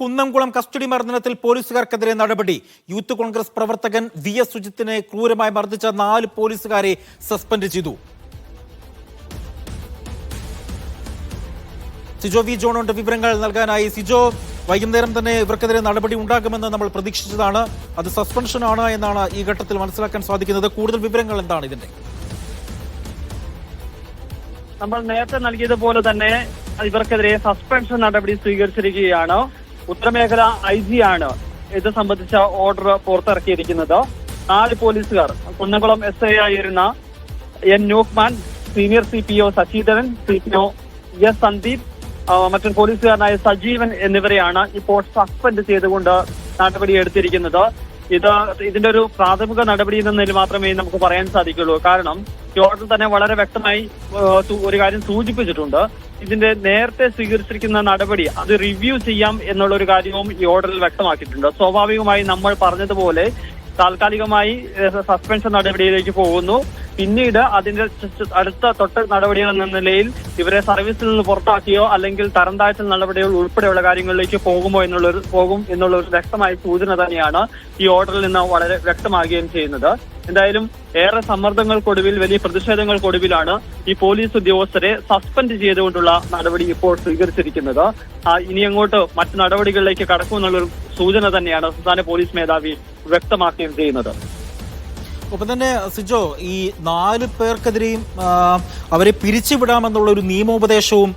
Kunnamkulam custody മർദ്ദനത്തിൽ പോലീസുകാർക്കെതിരെ നടപടി. Youth Congress പ്രവർത്തകൻ VS സുജിത്തിനെ ക്രൂരമായി മർദ്ദിച്ച 4 പോലീസുകാരെ സസ്പെൻഡ് ചെയ്തു. സിജോ വി ജോണുണ്ട് വിവരങ്ങൾ നൽകാനായി. സിജോ, വൈകുന്നേരം തന്നെ ഇവർക്കെതിരെ നടപടി ഉണ്ടാകുമെന്ന് നമ്മൾ പ്രതീക്ഷിച്ചതാണ്. അത് സസ്പെൻഷൻ ആണ് എന്നാണ് ഈ ഘട്ടത്തിൽ മനസ്സിലാക്കാൻ സാധിക്കുന്നത്. കൂടുതൽ വിവരങ്ങൾ എന്താണ് ഇതിന്റെ? നമ്മൾ നേരത്തെ നൽകിയതുപോലെ തന്നെ ഇവർക്കെതിരെ സസ്പെൻഷൻ നടപടി സ്വീകരിച്ചിരിക്കുകയാണ്. ഉത്തരമേഖല IG ആണ് ഇത് സംബന്ധിച്ച ഓർഡർ പുറത്തിറക്കിയിരിക്കുന്നത്. 4 പോലീസുകാർ, കുന്നംകുളം SI ആയിരുന്ന N Nukman, senior CPO Sasidharan, CPO S Sandeep, മറ്റൊരു പോലീസുകാരനായ സജീവൻ എന്നിവരെയാണ് ഇപ്പോൾ സസ്പെൻഡ് ചെയ്തുകൊണ്ട് നടപടി എടുത്തിരിക്കുന്നത്. ഇതിന്റെ ഒരു പ്രാഥമിക നടപടി എന്ന നിലയിൽ മാത്രമേ നമുക്ക് പറയാൻ സാധിക്കുള്ളൂ. കാരണം ഈ ഓർഡർ തന്നെ വളരെ വ്യക്തമായി ഒരു കാര്യം സൂചിപ്പിച്ചിട്ടുണ്ട്. ഇതിന്റെ നേരത്തെ സ്വീകരിച്ചിരിക്കുന്ന നടപടി അത് റിവ്യൂ ചെയ്യാം എന്നുള്ള ഒരു കാര്യവും ഈ ഓർഡറിൽ വ്യക്തമാക്കിയിട്ടുണ്ട്. സ്വാഭാവികമായി നമ്മൾ പറഞ്ഞതുപോലെ താൽക്കാലികമായി സസ്പെൻഷൻ നടപടിയിലേക്ക് പോകുന്നു. പിന്നീട് അതിന്റെ തൊട്ട നടപടികൾ എന്ന നിലയിൽ ഇവരെ സർവീസിൽ നിന്ന് പുറത്താക്കിയോ അല്ലെങ്കിൽ തരം താഴ്ത്തൽ നടപടികൾ ഉൾപ്പെടെയുള്ള കാര്യങ്ങളിലേക്ക് പോകും എന്നുള്ള ഒരു വ്യക്തമായ സൂചന തന്നെയാണ് ഈ ഓർഡറിൽ നിന്ന് വളരെ വ്യക്തമാകുകയും ചെയ്യുന്നത്. എന്തായാലും ഏറെ സമ്മർദ്ദങ്ങൾക്കൊടുവിൽ, വലിയ പ്രതിഷേധങ്ങൾക്കൊടുവിലാണ് ഈ പോലീസ് ഉദ്യോഗസ്ഥരെ സസ്പെൻഡ് ചെയ്തുകൊണ്ടുള്ള നടപടി ഇപ്പോൾ സ്വീകരിച്ചിരിക്കുന്നത്. ഇനി അങ്ങോട്ട് മറ്റു നടപടികളിലേക്ക് കടക്കുമെന്നുള്ളൊരു സൂചന തന്നെയാണ് സംസ്ഥാന പോലീസ് മേധാവി വ്യക്തമാക്കുകയും ചെയ്യുന്നത്. ഒപ്പം തന്നെ സിജോ, ഈ 4 പേർക്കെതിരെയും അവരെ പിരിച്ചുവിടാമെന്നുള്ള ഒരു നിയമോപദേശവും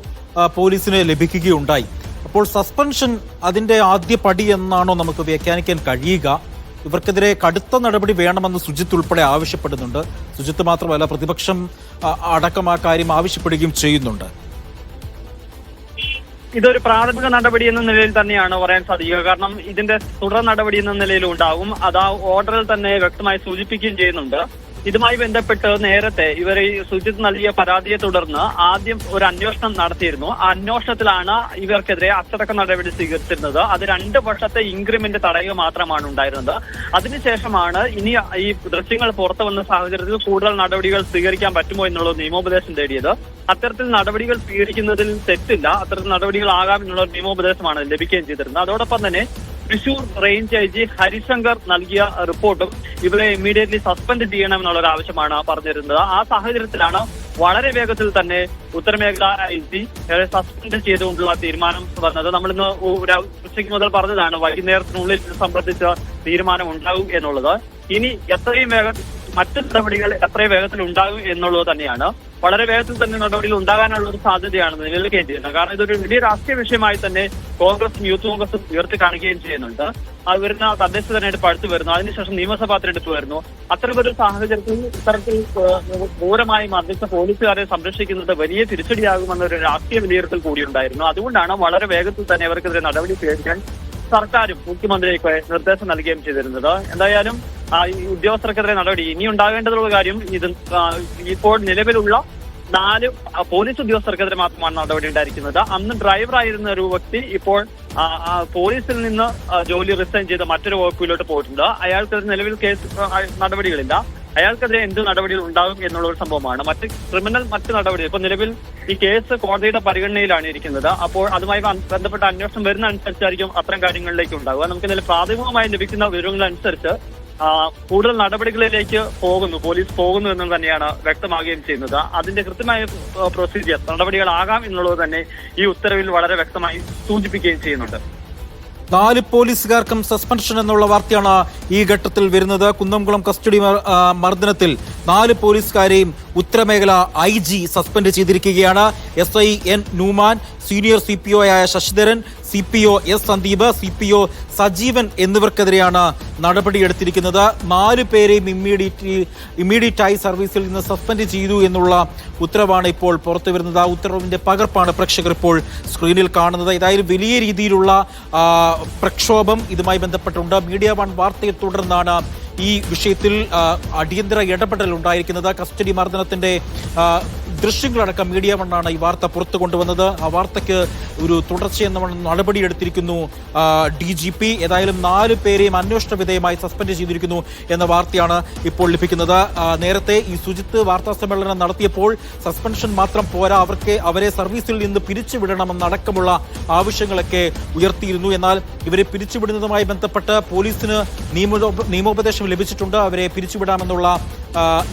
പോലീസിന് ലഭിക്കുകയുണ്ടായി. അപ്പോൾ സസ്പെൻഷൻ അതിന്റെ ആദ്യ പടി എന്നാണോ നമുക്ക് വ്യാഖ്യാനിക്കാൻ കഴിയുക? ഇവർക്കെതിരെ കടുത്ത നടപടി വേണമെന്ന് സുജിത്ത് ഉൾപ്പെടെ ആവശ്യപ്പെടുന്നുണ്ട്. സുജിത്ത് മാത്രമല്ല, പ്രതിപക്ഷം അടക്കം ആ കാര്യം ആവശ്യപ്പെടുകയും ചെയ്യുന്നുണ്ട്. ഇതൊരു പ്രാഥമിക നടപടി എന്ന നിലയിൽ തന്നെയാണ് പറയാൻ സാധിക്കുക. കാരണം ഇതിന്റെ തുടർ നടപടി എന്ന നിലയിലും ഉണ്ടാകും. അത് ആ ഓർഡറിൽ തന്നെ വ്യക്തമായി സൂചിപ്പിക്കുകയും ചെയ്യുന്നുണ്ട്. ഇതുമായി ബന്ധപ്പെട്ട് നേരത്തെ ഇവർ ഈ സുജിത്ത് നൽകിയ പരാതിയെ തുടർന്ന് ആദ്യം ഒരു അന്വേഷണം നടത്തിയിരുന്നു. ആ അന്വേഷണത്തിലാണ് ഇവർക്കെതിരെ അച്ചടക്ക നടപടി സ്വീകരിച്ചിരുന്നത്. അത് 2 വർഷത്തെ ഇൻക്രിമെന്റ് തടയുക മാത്രമാണ് ഉണ്ടായിരുന്നത്. അതിനുശേഷമാണ് ഇനി ഈ ദൃശ്യങ്ങൾ പുറത്തു വന്ന സാഹചര്യത്തിൽ കൂടുതൽ നടപടികൾ സ്വീകരിക്കാൻ പറ്റുമോ എന്നുള്ള നിയമോപദേശം തേടിയത്. അത്തരത്തിൽ നടപടികൾ സ്വീകരിക്കുന്നതിൽ തെറ്റില്ല, അത്തരത്തിൽ നടപടികളാകാം എന്നുള്ള നിയമോപദേശമാണ് ലഭിക്കുകയും ചെയ്തിരുന്നത്. അതോടൊപ്പം തന്നെ തൃശൂർ റേഞ്ച് IG ഹരിശങ്കർ നൽകിയ റിപ്പോർട്ടും ഇവരെ ഇമ്മീഡിയറ്റ്ലി സസ്പെൻഡ് ചെയ്യണമെന്നുള്ള ഒരു ആവശ്യമാണ് പറഞ്ഞിരുന്നത്. ആ സാഹചര്യത്തിലാണ് വളരെ വേഗത്തിൽ തന്നെ ഉത്തരമേഖല IG സസ്പെൻഡ് ചെയ്തുകൊണ്ടുള്ള തീരുമാനം വന്നത്. നമ്മളിന്ന് ഉച്ചയ്ക്ക് മുതൽ പറഞ്ഞതാണ് വൈകുന്നേരത്തിനുള്ളിൽ ഇത് സംബന്ധിച്ച തീരുമാനം ഉണ്ടാകും എന്നുള്ളത്. ഇനി എത്രയും വേഗത്തിൽ മറ്റു നടപടികൾ എത്രയും വേഗത്തിൽ ഉണ്ടാകും എന്നുള്ളത് തന്നെയാണ്. വളരെ വേഗത്തിൽ തന്നെ നടപടികൾ ഉണ്ടാകാനുള്ള ഒരു സാധ്യതയാണ് നിലനിൽക്കുകയും ചെയ്യുന്നത്. കാരണം ഇതൊരു വലിയ രാഷ്ട്രീയ വിഷയമായി തന്നെ കോൺഗ്രസും യൂത്ത് കോൺഗ്രസും ഉയർത്തി കാണുകയും ചെയ്യുന്നുണ്ട്. അത് വരുന്ന തദ്ദേശ തെരഞ്ഞെടുപ്പ് അടുത്ത് വരുന്നു, അതിനുശേഷം നിയമസഭാ തെരഞ്ഞെടുപ്പ് വരുന്നു. അത്തരമൊരു സാഹചര്യത്തിൽ ഇത്തരത്തിൽ ക്രൂരമായി മർദ്ദിച്ച പോലീസുകാരെ സംരക്ഷിക്കുന്നത് വലിയ തിരിച്ചടിയാകുമെന്നൊരു രാഷ്ട്രീയ വിലയിരുത്തൽ കൂടിയുണ്ടായിരുന്നു. അതുകൊണ്ടാണ് വളരെ വേഗത്തിൽ തന്നെ അവർക്കെതിരെ നടപടി സ്വീകരിക്കാൻ സർക്കാരും മുഖ്യമന്ത്രിക്ക് നിർദ്ദേശം നൽകുകയും ചെയ്തിരുന്നത്. എന്തായാലും ഈ ഉദ്യോഗസ്ഥർക്കെതിരെ നടപടി ഇനി ഉണ്ടാകേണ്ടതുള്ള കാര്യം ഇപ്പോൾ നിലവിലുള്ള 4 പോലീസ് ഉദ്യോഗസ്ഥർക്കെതിരെ മാത്രമാണ് നടപടി ഉണ്ടായിരിക്കുന്നത്. അന്ന് ഡ്രൈവറായിരുന്ന ഒരു വ്യക്തി ഇപ്പോൾ പോലീസിൽ നിന്ന് ജോലി റിസൈൻ ചെയ്ത് മറ്റൊരു വകുപ്പിലോട്ട് പോയിട്ടുണ്ട്. അയാൾക്കെതിരെ നിലവിൽ കേസ് നടപടികളില്ല. അയാൾക്കെതിരെ എന്ത് നടപടികൾ ഉണ്ടാകും എന്നുള്ള ഒരു സംഭവമാണ്. മറ്റ് നടപടികൾ ഇപ്പൊ നിലവിൽ ഈ കേസ് കോടതിയുടെ പരിഗണനയിലാണ് ഇരിക്കുന്നത്. അപ്പോൾ അതുമായി ബന്ധപ്പെട്ട അന്വേഷണം വരുന്ന അനുസരിച്ചായിരിക്കും അത്തരം കാര്യങ്ങളിലേക്ക് ഉണ്ടാകുക. നമുക്ക് നിലവിൽ പ്രാഥമികമായി ലഭിക്കുന്ന വിവരങ്ങളനുസരിച്ച് കൂടുതൽ നടപടികളിലേക്ക് പോലീസ് പോകുന്നു എന്ന് തന്നെയാണ് വ്യക്തമാകുകയും ചെയ്യുന്നത്. അതിന്റെ കൃത്യമായ പ്രൊസീജിയർ നടപടികളാകാം എന്നുള്ളത് തന്നെ ഈ ഉത്തരവിൽ വളരെ വ്യക്തമായി സൂചിപ്പിക്കുകയും ചെയ്യുന്നുണ്ട്. 4 പോലീസുകാർക്കും സസ്പെൻഷൻ എന്നുള്ള വാർത്തയാണ് ഈ ഘട്ടത്തിൽ വരുന്നത്. കുന്നംകുളം കസ്റ്റഡി മർദ്ദനത്തിൽ 4 പോലീസുകാരെയും ഉത്തരമേഖല IG സസ്പെൻഡ് ചെയ്തിരിക്കുകയാണ്. SI N Noman, senior CPO ആയ Sasidharan, CPO S Sandeep, CPO Sajeevan എന്നിവർക്കെതിരെയാണ് നടപടിയെടുത്തിരിക്കുന്നത്. 4 പേരെയും ഇമ്മീഡിയറ്റായി സർവീസിൽ നിന്ന് സസ്പെൻഡ് ചെയ്തു എന്നുള്ള ഉത്തരവാണ് ഇപ്പോൾ പുറത്തു വരുന്നത്. ആ ഉത്തരവിന്റെ പകർപ്പാണ് പ്രേക്ഷകർ ഇപ്പോൾ സ്ക്രീനിൽ കാണുന്നത്. ഏതായാലും വലിയ രീതിയിലുള്ള പ്രക്ഷോഭം ഇതുമായി ബന്ധപ്പെട്ടുണ്ട്. മീഡിയ 1 വാർത്തയെ തുടർന്നാണ് ഈ വിഷയത്തിൽ അടിയന്തര ഇടപെടൽ ഉണ്ടായിരിക്കുന്നത്. കസ്റ്റഡി മർദ്ദനത്തിന്റെ ദൃശ്യങ്ങളടക്കം മീഡിയ വണ്ണാണ് ഈ വാർത്ത പുറത്തു കൊണ്ടുവന്നത്. ആ വാർത്തയ്ക്ക് ഒരു തുടർച്ചയെന്ന നടപടിയെടുത്തിരിക്കുന്നു DGP. ഏതായാലും 4 പേരെയും അന്വേഷണ വിധേയമായി സസ്പെൻഡ് ചെയ്തിരിക്കുന്നു എന്ന വാർത്തയാണ് ഇപ്പോൾ ലഭിക്കുന്നത്. നേരത്തെ ഈ സുജിത്ത് വാർത്താ സമ്മേളനം നടത്തിയപ്പോൾ സസ്പെൻഷൻ മാത്രം പോരാ, അവരെ സർവീസിൽ നിന്ന് പിരിച്ചുവിടണമെന്നടക്കമുള്ള ആവശ്യങ്ങളൊക്കെ ഉയർത്തിയിരുന്നു. എന്നാൽ ഇവരെ പിരിച്ചുവിടുന്നതുമായി ബന്ധപ്പെട്ട് പോലീസിന് നിയമോപദേശം ലഭിച്ചിട്ടുണ്ട്. അവരെ പിരിച്ചുവിടാമെന്നുള്ള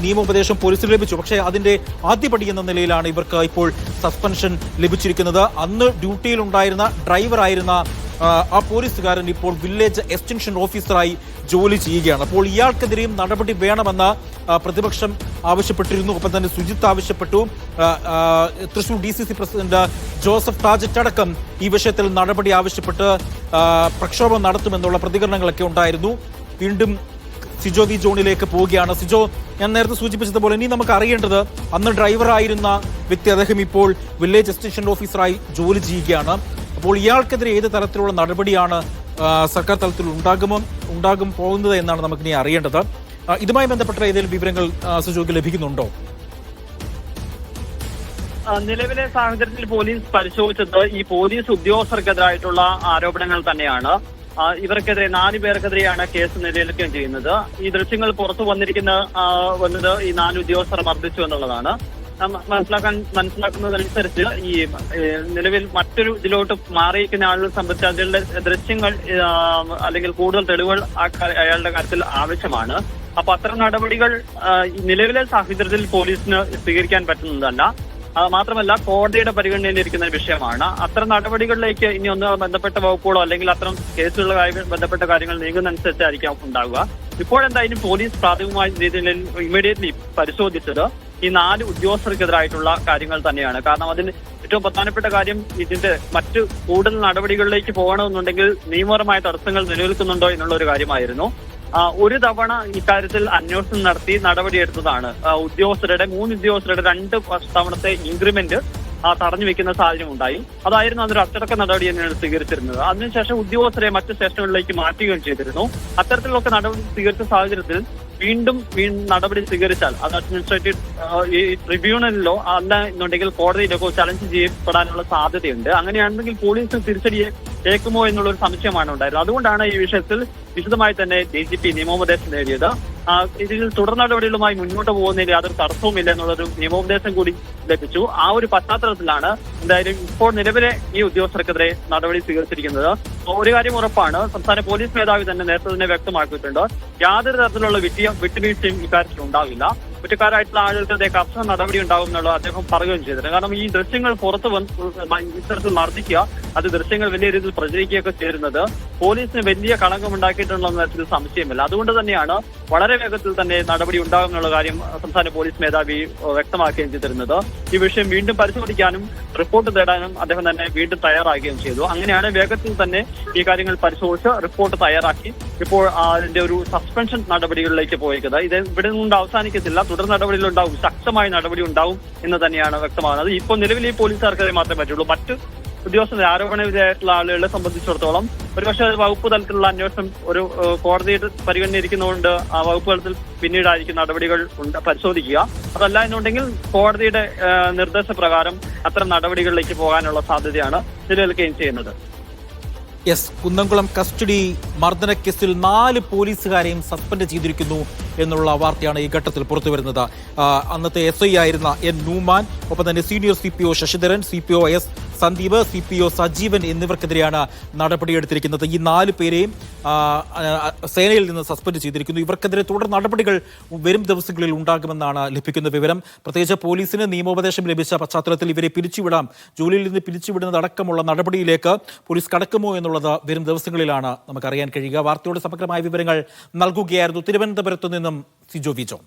നിയമോപദേശം പോലീസിന് ലഭിച്ചു. പക്ഷേ അതിന്റെ ആദ്യപടി എന്ന നിലയിലാണ് ഇവർക്ക് ഇപ്പോൾ സസ്പെൻഷൻ ലഭിച്ചിരിക്കുന്നത്. അന്ന് ഡ്യൂട്ടിയിലുണ്ടായിരുന്ന ഡ്രൈവറായിരുന്ന ആ പോലീസുകാരൻ ഇപ്പോൾ വില്ലേജ് എക്സ്റ്റൻഷൻ ഓഫീസറായി ജോലി ചെയ്യുകയാണ്. അപ്പോൾ ഇയാൾക്കെതിരെയും നടപടി വേണമെന്ന് പ്രതിപക്ഷം ആവശ്യപ്പെട്ടിരുന്നു. ഒപ്പം തന്നെ സുജിത്ത് ആവശ്യപ്പെട്ടു. തൃശൂർ DCC പ്രസിഡന്റ് ജോസഫ് ടാജറ്റ് അടക്കം ഈ വിഷയത്തിൽ നടപടി ആവശ്യപ്പെട്ട് പ്രക്ഷോഭം നടത്തുമെന്നുള്ള പ്രതികരണങ്ങളൊക്കെ ഉണ്ടായിരുന്നു. വീണ്ടും സിജോ വി ജോണിലേക്ക് പോവുകയാണ്. സിജോ, ഞാൻ നേരത്തെ സൂചിപ്പിച്ചതുപോലെ ഇനി നമുക്ക് അറിയേണ്ടത്, അന്ന് ഡ്രൈവറായിരുന്ന വ്യക്തി അദ്ദേഹം ഇപ്പോൾ വില്ലേജ് എക്സ്റ്റൻഷൻ ഓഫീസറായി ജോലി ചെയ്യുകയാണ്. അപ്പോൾ ഇയാൾക്കെതിരെ ഏത് തരത്തിലുള്ള നടപടിയാണ് സർക്കാർ തലത്തിൽ ഉണ്ടാകും പോകുന്നത് എന്നാണ് നമുക്കിനി അറിയേണ്ടത്. ഇതുമായി ബന്ധപ്പെട്ട ഏതെങ്കിലും വിവരങ്ങൾ സിജോയ്ക്ക് ലഭിക്കുന്നുണ്ടോ? നിലവിലെ സാഹചര്യത്തിൽ പോലീസ് പരിശോധിച്ചത് ഈ പോലീസ് ഉദ്യോഗസ്ഥർക്കെതിരായിട്ടുള്ള ആരോപണങ്ങൾ തന്നെയാണ്. ഇവർക്കെതിരെ 4 പേർക്കെതിരെയാണ് കേസ് നിലനിൽക്കുകയും ചെയ്യുന്നത്. ഈ ദൃശ്യങ്ങൾ പുറത്തു വന്നത് ഈ 4 ഉദ്യോഗസ്ഥർ മർദ്ദിച്ചു എന്നുള്ളതാണ്. മനസ്സിലാക്കുന്നതനുസരിച്ച് ഈ നിലവിൽ മറ്റൊരു ഇതിലോട്ട് മാറിയിരിക്കുന്ന ആളുകളെ സംബന്ധിച്ച് അതിന്റെ ദൃശ്യങ്ങൾ അല്ലെങ്കിൽ കൂടുതൽ തെളിവുകൾ അയാളുടെ കാര്യത്തിൽ ആവശ്യമാണ്. അപ്പൊ അത്തരം നടപടികൾ നിലവിലെ സാഹചര്യത്തിൽ പോലീസിന് സ്വീകരിക്കാൻ പറ്റുന്നതല്ല. മാത്രമല്ല കോടതിയുടെ പരിഗണനയിലിരിക്കുന്ന വിഷയമാണ്. അത്തരം നടപടികളിലേക്ക് ഇനി ഒന്ന് ബന്ധപ്പെട്ട വകുപ്പുകളോ അല്ലെങ്കിൽ അത്തരം കേസുകളുമായി ബന്ധപ്പെട്ട കാര്യങ്ങൾ നീങ്ങുന്നതനുസരിച്ചായിരിക്കും ഉണ്ടാവുക. ഇപ്പോഴെന്തായാലും പോലീസ് പ്രാഥമികമായ രീതിയിൽ ഇമ്മീഡിയറ്റ്ലി പരിശോധിച്ചത് ഈ 4 ഉദ്യോഗസ്ഥർക്കെതിരായിട്ടുള്ള കാര്യങ്ങൾ തന്നെയാണ്. കാരണം അതിന് ഏറ്റവും പ്രധാനപ്പെട്ട കാര്യം ഇതിന്റെ മറ്റു കൂടുതൽ നടപടികളിലേക്ക് പോകണമെന്നുണ്ടെങ്കിൽ നിയമപരമായ തടസ്സങ്ങൾ നിലനിൽക്കുന്നുണ്ടോ എന്നുള്ള ഒരു കാര്യമായിരുന്നു. ഒരു തവണ ഇക്കാര്യത്തിൽ അന്വേഷണം നടത്തി നടപടിയെടുത്തതാണ്. ഉദ്യോഗസ്ഥരുടെ 3 ഉദ്യോഗസ്ഥരുടെ 2 തവണത്തെ ഇൻക്രിമെന്റ് തടഞ്ഞു വെക്കുന്ന സാഹചര്യം ഉണ്ടായി. അതായിരുന്നു അതൊരു അച്ചടക്ക നടപടി തന്നെയാണ് സ്വീകരിച്ചിരുന്നത്. അതിനുശേഷം ഉദ്യോഗസ്ഥരെ മറ്റ് സ്റ്റേഷനുകളിലേക്ക് മാറ്റുകയും ചെയ്തിരുന്നു. അത്തരത്തിലൊക്കെ നടപടി സ്വീകരിച്ച സാഹചര്യത്തിൽ വീണ്ടും നടപടി സ്വീകരിച്ചാൽ അത് അഡ്മിനിസ്ട്രേറ്റീവ് ട്രിബ്യൂണലിലോ അല്ല എന്നുണ്ടെങ്കിൽ കോടതിയിലൊക്കെ ചലഞ്ച് ചെയ്യപ്പെടാനുള്ള സാധ്യതയുണ്ട്. അങ്ങനെയാണെങ്കിൽ പോലീസ് തിരിച്ചടിയെ ഏക്കുമോ എന്നുള്ള ഒരു സംശയമാണ് ഉണ്ടായിരുന്നത്. അതുകൊണ്ടാണ് ഈ വിഷയത്തിൽ വിശദമായി തന്നെ DGP നിയമോപദേശം നേടിയത്. ഇതിൽ തുടർ നടപടികളുമായി മുന്നോട്ട് പോകുന്നതിൽ യാതൊരു തടസ്സവുമില്ല എന്നുള്ളൊരു നിയമോപദേശം കൂടി ലഭിച്ചു. ആ ഒരു പശ്ചാത്തലത്തിലാണ് എന്തായാലും ഇപ്പോൾ നിലവിലെ ഈ ഉദ്യോഗസ്ഥർക്കെതിരെ നടപടി സ്വീകരിച്ചിരിക്കുന്നത്. ഒരു കാര്യം ഉറപ്പാണ്, സംസ്ഥാന പോലീസ് മേധാവി തന്നെ നേരത്തെ തന്നെ വ്യക്തമാക്കിയിട്ടുണ്ട്, യാതൊരു തരത്തിലുള്ള വിട്ടുവീഴ്ചയും ഇക്കാര്യത്തിൽ ഉണ്ടാവില്ല. കുറ്റക്കാരായിട്ടുള്ള ആളുകൾക്കെതിരെ കർശന നടപടി ഉണ്ടാകും എന്നുള്ളത് അദ്ദേഹം പറയുകയും ചെയ്തിട്ടുണ്ട്. കാരണം ഈ ദൃശ്യങ്ങൾ പുറത്ത് ഇത്തരത്തിൽ മർദ്ദിക്കുക, അത് ദൃശ്യങ്ങൾ വലിയ രീതിയിൽ പ്രചരിക്കുകയൊക്കെ ചേരുന്നത് പോലീസിന് വലിയ കളങ്കമുണ്ടാക്കിയിട്ടുള്ള തരത്തിൽ സംശയമില്ല. അതുകൊണ്ട് തന്നെയാണ് വളരെ വേഗത്തിൽ തന്നെ നടപടി ഉണ്ടാകും എന്നുള്ള കാര്യം സംസ്ഥാന പോലീസ് മേധാവി വ്യക്തമാക്കുകയും ചെയ്തിരുന്നത്. ഈ വിഷയം വീണ്ടും പരിശോധിക്കാനും റിപ്പോർട്ട് തേടാനും അദ്ദേഹം തന്നെ വീണ്ടും തയ്യാറാക്കുകയും ചെയ്തു. അങ്ങനെയാണ് വേഗത്തിൽ തന്നെ ഈ കാര്യങ്ങൾ പരിശോധിച്ച് റിപ്പോർട്ട് തയ്യാറാക്കി ഇപ്പോൾ അതിന്റെ ഒരു സസ്പെൻഷൻ നടപടികളിലേക്ക് പോയിരിക്കുന്നത്. ഇത് ഇവിടെ നിന്നുകൊണ്ട് അവസാനിക്കത്തില്ല, തുടർ നടപടികളുണ്ടാവും, ശക്തമായ നടപടി ഉണ്ടാവും എന്ന് തന്നെയാണ് വ്യക്തമാകുന്നത്. ഇപ്പോൾ നിലവിൽ ഈ പോലീസുകാർക്കേ മാത്രമേ പറ്റുള്ളൂ. മറ്റ് ഉദ്യോഗസ്ഥരുടെ ആരോപണ വിധേയമായിട്ടുള്ള ആളുകളെ സംബന്ധിച്ചിടത്തോളം ഒരുപക്ഷെ വകുപ്പ് തലത്തിലുള്ള അന്വേഷണം ഒരു കോടതിയുടെ പരിഗണനയിരിക്കുന്നതുകൊണ്ട് ആ വകുപ്പ് തലത്തിൽ പിന്നീടായിരിക്കും നടപടികൾ പരിശോധിക്കുക. അതല്ല എന്നുണ്ടെങ്കിൽ കോടതിയുടെ നിർദ്ദേശപ്രകാരം അത്തരം നടപടികളിലേക്ക് പോകാനുള്ള സാധ്യതയാണ് നിലനിൽക്കുകയും ചെയ്യുന്നത്. കുന്നംകുളം കസ്റ്റഡി മർദ്ദനക്കേസിൽ 4 പോലീസുകാരെയും സസ്പെൻഡ് ചെയ്തിരിക്കുന്നു എന്നുള്ള വാർത്തയാണ് ഈ ഘട്ടത്തിൽ പുറത്തുവരുന്നത്. അന്നത്തെ SI ആയിരുന്ന N നൂമാൻ, ഒപ്പം തന്നെ senior CPO Sasidharan, CPO S Sandeep, CPO Sajeevan എന്നിവർക്കെതിരെയാണ് നടപടിയെടുത്തിരിക്കുന്നത്. ഈ 4 പേരെയും സേനയിൽ നിന്ന് സസ്പെൻഡ് ചെയ്തിരിക്കുന്നു. ഇവർക്കെതിരെ തുടർ നടപടികൾ വരും ദിവസങ്ങളിൽ ഉണ്ടാകുമെന്നാണ് ലഭിക്കുന്ന വിവരം. പ്രത്യേകിച്ച് പോലീസിന് നിയമോപദേശം ലഭിച്ച പശ്ചാത്തലത്തിൽ ഇവരെ പിരിച്ചുവിടാം, ജോലിയിൽ നിന്ന് പിരിച്ചുവിടുന്നതടക്കമുള്ള നടപടിയിലേക്ക് പോലീസ് കടക്കുമോ എന്നുള്ളത് വരും ദിവസങ്ങളിലാണ് നമുക്കറിയാൻ കഴിയുക. വാർത്തയോട് സമഗ്രമായ വിവരങ്ങൾ നൽകുകയായിരുന്നു തിരുവനന്തപുരത്ത് നിന്നും സിജോ വി ജോൺ.